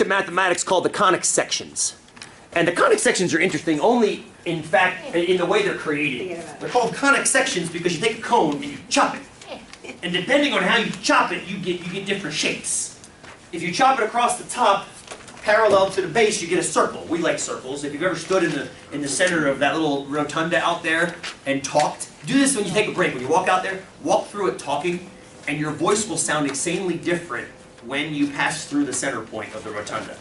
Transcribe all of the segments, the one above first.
of mathematics called the conic sections. And the conic sections are interesting only, in fact, in the way they're created. They're called conic sections because you take a cone and you chop it. And depending on how you chop it, you get different shapes. If you chop it across the top, parallel to the base, you get a circle. We like circles. If you've ever stood in the center of that little rotunda out there and talked, do this when you take a break. When you walk out there, walk through it talking, and your voice will sound insanely different when you pass through the center point of the rotunda.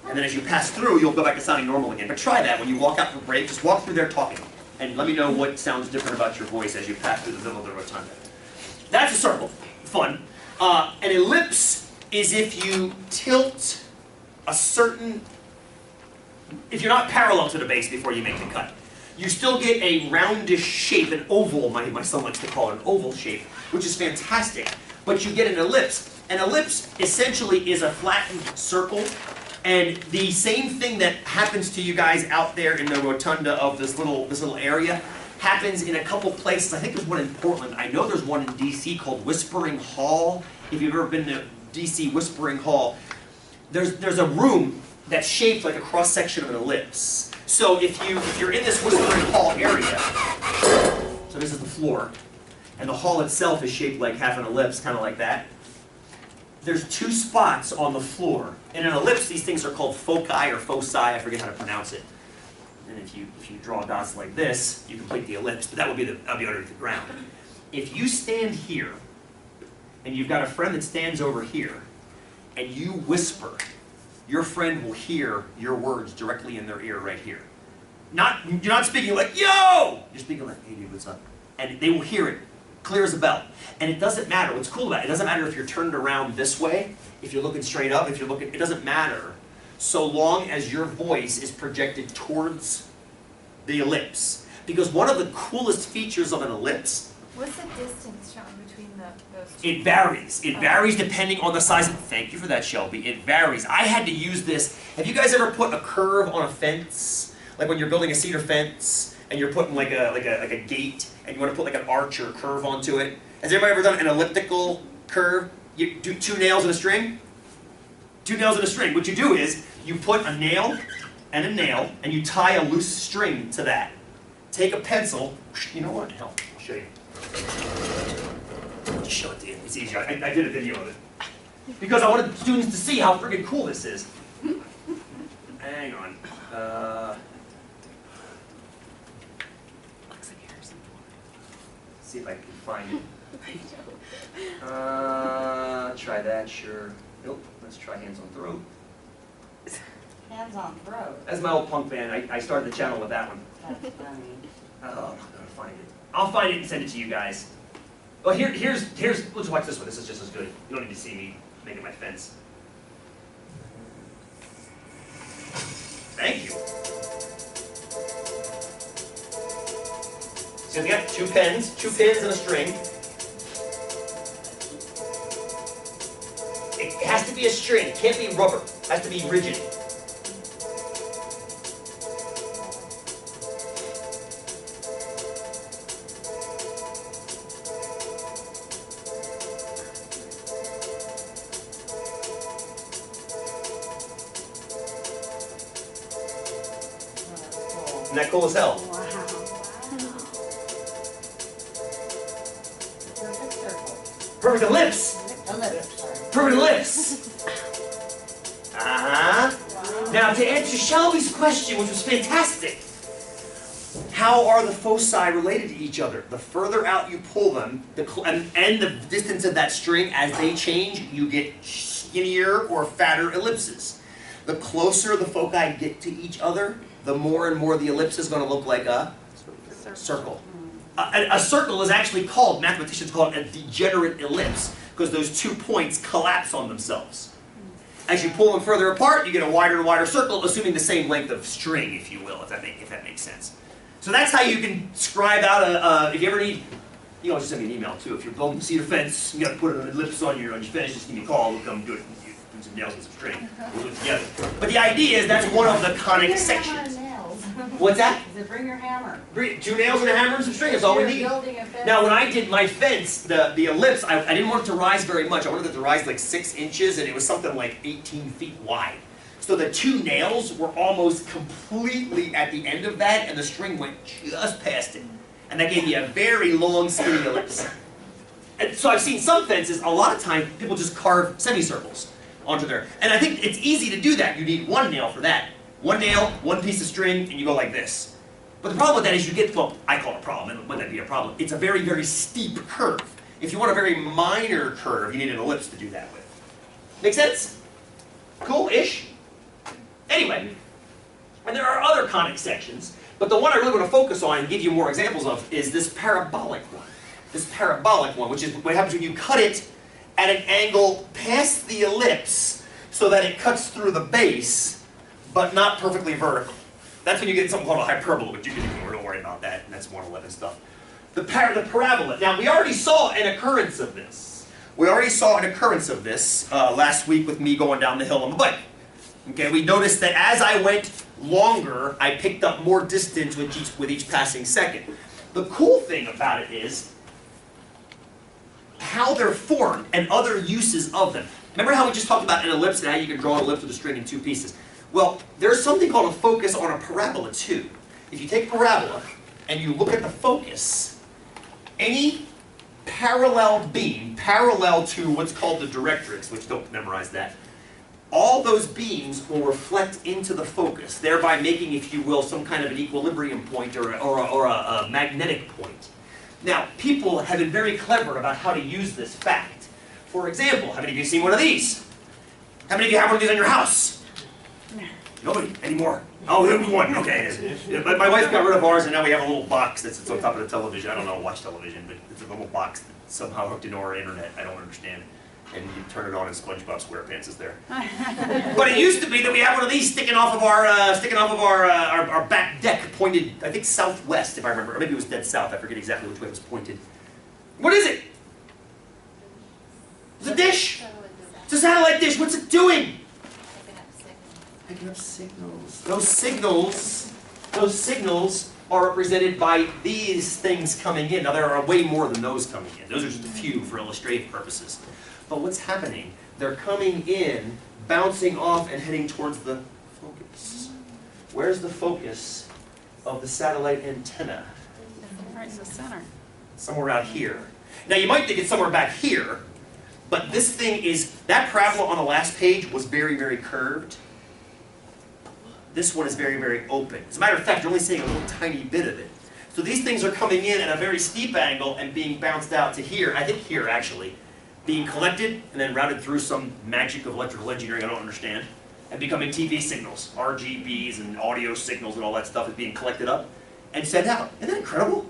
And then as you pass through, you'll go back to sounding normal again. But try that when you walk out for break. Just walk through there talking. And let me know what sounds different about your voice as you pass through the middle of the rotunda. That's a circle. Fun. An ellipse is if you tilt a certain... If you're not parallel to the base before you make the cut. You still get a roundish shape, an oval, my son likes to call it, an oval shape, which is fantastic. But you get an ellipse. An ellipse essentially is a flattened circle. And the same thing that happens to you guys out there in the rotunda of this little area happens in a couple places. I think there's one in Portland. I know there's one in DC called Whispering Hall. If you've ever been to DC Whispering Hall, there's a room that's shaped like a cross section of an ellipse. So if you're in this Whispering Hall area, so this is the floor, and the hall itself is shaped like half an ellipse, kind of like that. There's two spots on the floor. In an ellipse, these things are called foci or foci. I forget how to pronounce it. And if you draw dots like this, you complete the ellipse. But that'll be underneath the ground. If you stand here, and you've got a friend that stands over here, and you whisper, your friend will hear your words directly in their ear right here. You're not speaking like yo. You're speaking like, hey dude, what's up? And they will hear it. Clear as a bell. And it doesn't matter. What's cool about it, it doesn't matter if you're turned around this way, if you're looking straight up, if you're looking, it doesn't matter so long as your voice is projected towards the ellipse. Because one of the coolest features of an ellipse... What's the distance, Sean, between those two? It varies. It varies depending on the size of... Thank you for that, Shelby. It varies. I had to use this... Have you guys ever put a curve on a fence? Like when you're building a cedar fence, and you're putting like a gate, and you want to put like an arch or a curve onto it. Has anybody ever done an elliptical curve? You do 2 nails and a string? 2 nails and a string. What you do is, you put a nail, and you tie a loose string to that. Take a pencil, you know what? Hell, I'll show you. Just show it to you. It's easier. I did a video of it. Because I wanted students to see how friggin' cool this is. Hang on. See if I can find it. Try that, sure. Nope, let's try Hands on Throat. Hands on Throat? That's my old punk band. I started the channel with that one. That's funny. Oh, I'm not gonna find it. I'll find it and send it to you guys. Well, here's, we'll just watch this one. This is just as good. You don't need to see me making my fence. Thank you. So we got 2 pins and a string. It has to be a string. It can't be rubber. It has to be rigid. Isn't that cool as hell? Wow. Perfect circle. Perfect ellipse. Ellipse, sorry. Perfect ellipse. Wow. Now to answer Shelby's question, which was fantastic, how are the foci related to each other? The further out you pull them, and the distance of that string, as they change, you get skinnier or fatter ellipses. The closer the foci get to each other, the more and more the ellipse is going to look like a circle. A circle is actually called, mathematicians call it a degenerate ellipse, because those 2 points collapse on themselves. As you pull them further apart, you get a wider and wider circle, assuming the same length of string, if you will, if that makes sense. So that's how you can scribe out if you ever need, you can just send me an email too. If you're building a cedar fence, you got to put an ellipse on your fence, just give me a call, we'll come do it. Do some nails and some string. We'll do it together. But the idea is that's one of the conic sections. What's that? Bring your hammer. 2 nails and a hammer and some string is all we need. Now when I did my fence, the ellipse, I didn't want it to rise very much. I wanted it to rise like 6 inches, and it was something like 18 feet wide. So the two nails were almost completely at the end of that, and the string went just past it. And that gave me a very long, skinny ellipse. And so I've seen some fences, a lot of times, people just carve semicircles onto there. And I think it's easy to do that. You need one nail for that. One nail, one piece of string, and you go like this. But the problem with that is you get, well, I call it a problem, and wouldn't that be a problem? It's a very, very steep curve. If you want a very minor curve, you need an ellipse to do that with. Make sense? Cool-ish? Anyway, and there are other conic sections, but the one I really want to focus on and give you more examples of is this parabolic one. This parabolic one, which is what happens when you cut it at an angle past the ellipse so that it cuts through the base, but not perfectly vertical. That's when you get something called a hyperbola, but you can ignore, don't worry about that, and that's 111 stuff. The parabola. Now, we already saw an occurrence of this. We already saw an occurrence of this last week with me going down the hill on the bike. Okay, we noticed that as I went longer, I picked up more distance with each passing second. The cool thing about it is how they're formed and other uses of them. Remember how we just talked about an ellipse and how you can draw an ellipse with a string in two pieces? Well, there's something called a focus on a parabola too. If you take a parabola and you look at the focus, any parallel beam, parallel to what's called the directrix, which don't memorize that, all those beams will reflect into the focus, thereby making, if you will, some kind of an equilibrium point or a magnetic point. Now, people have been very clever about how to use this fact. For example, how many of you have seen one of these? How many of you have one of these in your house? Nobody anymore. Oh, one. Okay. Yeah, but my wife got rid of ours, and now we have a little box that sits on top of the television. I don't know, watch television, but it's a little box that's somehow hooked into our internet. I don't understand. And you turn it on, and SpongeBob SquarePants is there. But it used to be that we had one of these sticking off of our back deck, pointed, I think, southwest, if I remember, or maybe it was dead south. I forget exactly which way it was pointed. What is it? It's a dish. It's a satellite dish. What's it doing? Picking up signals. Those signals are represented by these things coming in. Now, there are way more than those coming in. Those are just a few for illustrative purposes. But what's happening? They're coming in, bouncing off, and heading towards the focus. Where's the focus of the satellite antenna? Right in the center. Somewhere out here. Now, you might think it's somewhere back here, but this thing is, that parabola on the last page was very, very curved. This one is very, very open. As a matter of fact, you're only seeing a little tiny bit of it. So these things are coming in at a very steep angle and being bounced out to here, I think here actually, being collected and then routed through some magic of electrical engineering I don't understand, and becoming TV signals, RGBs and audio signals and all that stuff is being collected up and sent out. Isn't that incredible?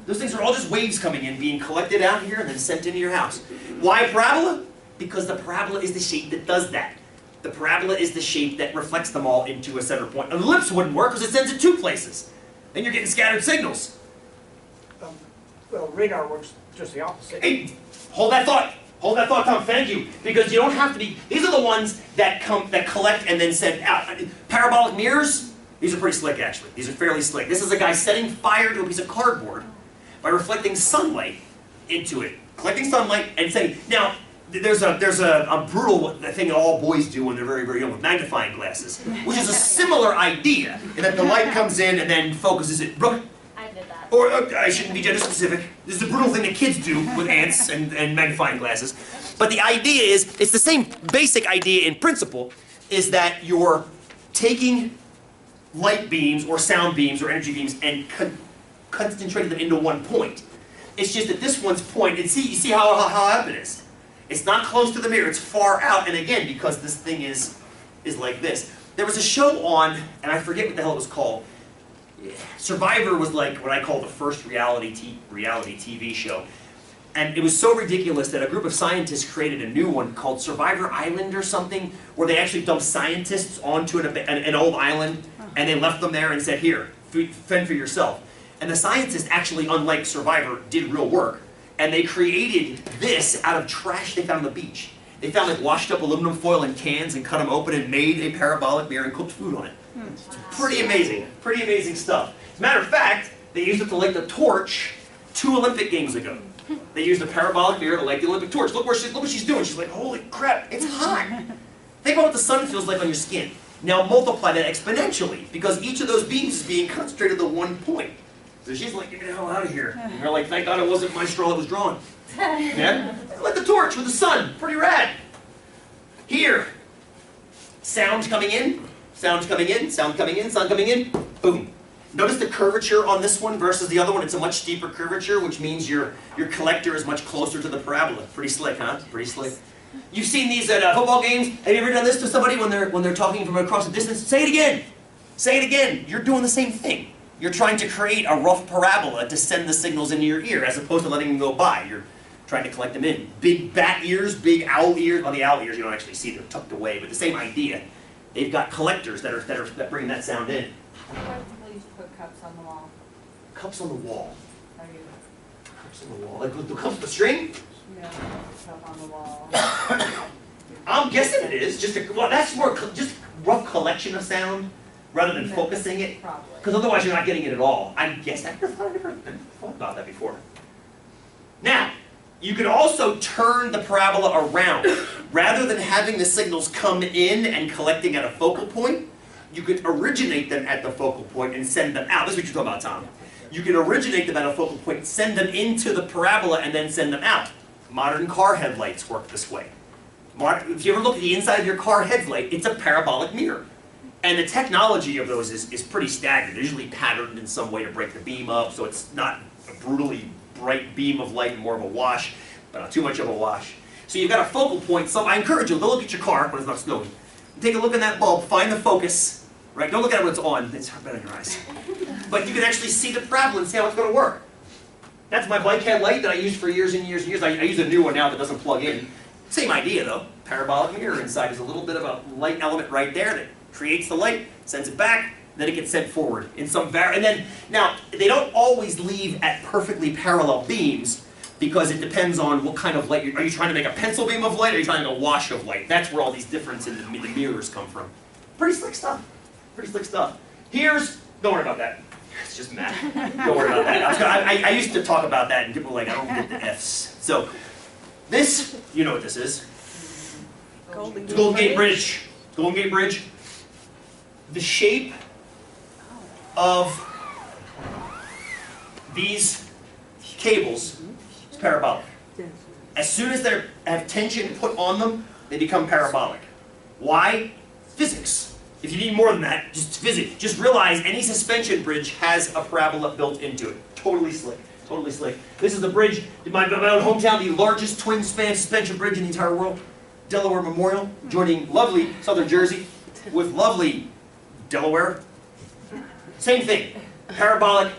Those things are all just waves coming in, being collected out here and then sent into your house. Why parabola? Because the parabola is the shape that does that. The parabola is the shape that reflects them all into a center point. An ellipse wouldn't work because it sends it two places. Then you're getting scattered signals. Well, radar works just the opposite. Hey, hold that thought. Hold that thought, Tom. Thank you. Because you don't have to be. These are the ones that collect and then send out. Parabolic mirrors. These are pretty slick, actually. These are fairly slick. This is a guy setting fire to a piece of cardboard by reflecting sunlight into it, collecting sunlight and setting. Now, there's a brutal thing that all boys do when they're very, very young with magnifying glasses, which is a similar idea in that the light comes in and then focuses it. Brooke? I did that. Or, I shouldn't be gender specific. This is a brutal thing that kids do with ants and magnifying glasses. But the idea is, it's the same basic idea in principle, is that you're taking light beams or sound beams or energy beams and concentrating them into one point. It's just that this one's point, and you see how up it is. It's not close to the mirror, it's far out, and again, because this thing is like this. There was a show on, and I forget what the hell it was called. Survivor was like what I call the first reality TV show. And it was so ridiculous that a group of scientists created a new one called Survivor Island or something, where they actually dumped scientists onto an old island, and they left them there and said, here, fend for yourself. And the scientists actually, unlike Survivor, did real work. And they created this out of trash they found on the beach. They found like washed up aluminum foil in cans and cut them open and made a parabolic mirror and cooked food on it. It's pretty amazing stuff. As a matter of fact, they used it to light the torch 2 Olympic Games ago. They used a parabolic mirror to light the Olympic torch. Look what she's doing. She's like, holy crap, it's hot. Think about what the sun feels like on your skin. Now multiply that exponentially, because each of those beams is being concentrated to one point. So she's like, get me the hell out of here. And you're like, thank God it wasn't my straw that was drawn. Yeah? Like the torch with the sun, pretty rad. Here, sound coming in, sound coming in, sound coming in, sound coming in, boom. Notice the curvature on this one versus the other one. It's a much steeper curvature, which means your collector is much closer to the parabola. Pretty slick, huh? Pretty slick. You've seen these at football games. Have you ever done this to somebody when they're talking from across a distance? Say it again. Say it again. You're doing the same thing. You're trying to create a rough parabola to send the signals into your ear, as opposed to letting them go by. You're trying to collect them in. Big bat ears, big owl ears. Well, the owl ears you don't actually see; they're tucked away. But the same idea. They've got collectors that bring that sound in. Why do people used to put cups on the wall? Cups on the wall. How do you, Cups on the wall. Like the cups with the string. cup on the wall? I'm guessing it is. Well, that's more just rough collection of sound rather than focusing it. Probably. Because otherwise you're not getting it at all. I guess I've never thought about that before. Now, you could also turn the parabola around. Rather than having the signals come in and collecting at a focal point, you could originate them at the focal point and send them out. This is what you're talking about, Tom. You can originate them at a focal point, send them into the parabola, and then send them out. Modern car headlights work this way. If you ever look at the inside of your car headlight, it's a parabolic mirror. And the technology of those is pretty staggering. They're usually patterned in some way to break the beam up, so it's not a brutally bright beam of light, more of a wash, but not too much of a wash. So you've got a focal point. So I encourage you, go look at your car when it's not snowing. Take a look at that bulb, find the focus, right? Don't look at it when it's on, it's bad on your eyes. But you can actually see the parabola and see how it's going to work. That's my bike headlight that I used for years and years and years. I use a new one now that doesn't plug in. Same idea though. Parabolic mirror inside. There's a little bit of a light element right there that creates the light, sends it back, then it gets sent forward in some and then, now, they don't always leave at perfectly parallel beams because it depends on what kind of light are you trying to make a pencil beam of light or are you trying to make a wash of light? That's where all these differences in the mirrors come from. Pretty slick stuff. Pretty slick stuff. Don't worry about that. It's just math. Don't worry about that. I used to talk about that and people were like, I don't get the F's. So, this, you know what this is. Golden Golden Gate Bridge. Golden Gate Bridge. The shape of these cables is parabolic. As soon as they have tension put on them, they become parabolic. Why? Physics. If you need more than that, just physics. Just realize any suspension bridge has a parabola built into it. Totally slick. Totally slick. This is the bridge in my own hometown, the largest twin-span suspension bridge in the entire world. Delaware Memorial, joining lovely southern Jersey with lovely Delaware. Same thing. Parabolic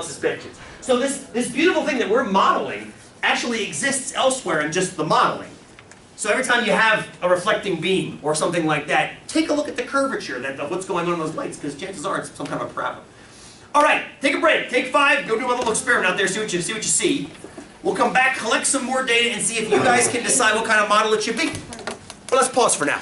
suspensions. So this beautiful thing that we're modeling actually exists elsewhere in just the modeling. So every time you have a reflecting beam or something like that, take a look at the curvature of what's going on in those lights, because chances are it's some kind of a parabola. All right, take a break. Take 5. Go do a little experiment out there. See what you see. We'll come back, collect some more data, and see if you guys can decide what kind of model it should be. But let's pause for now.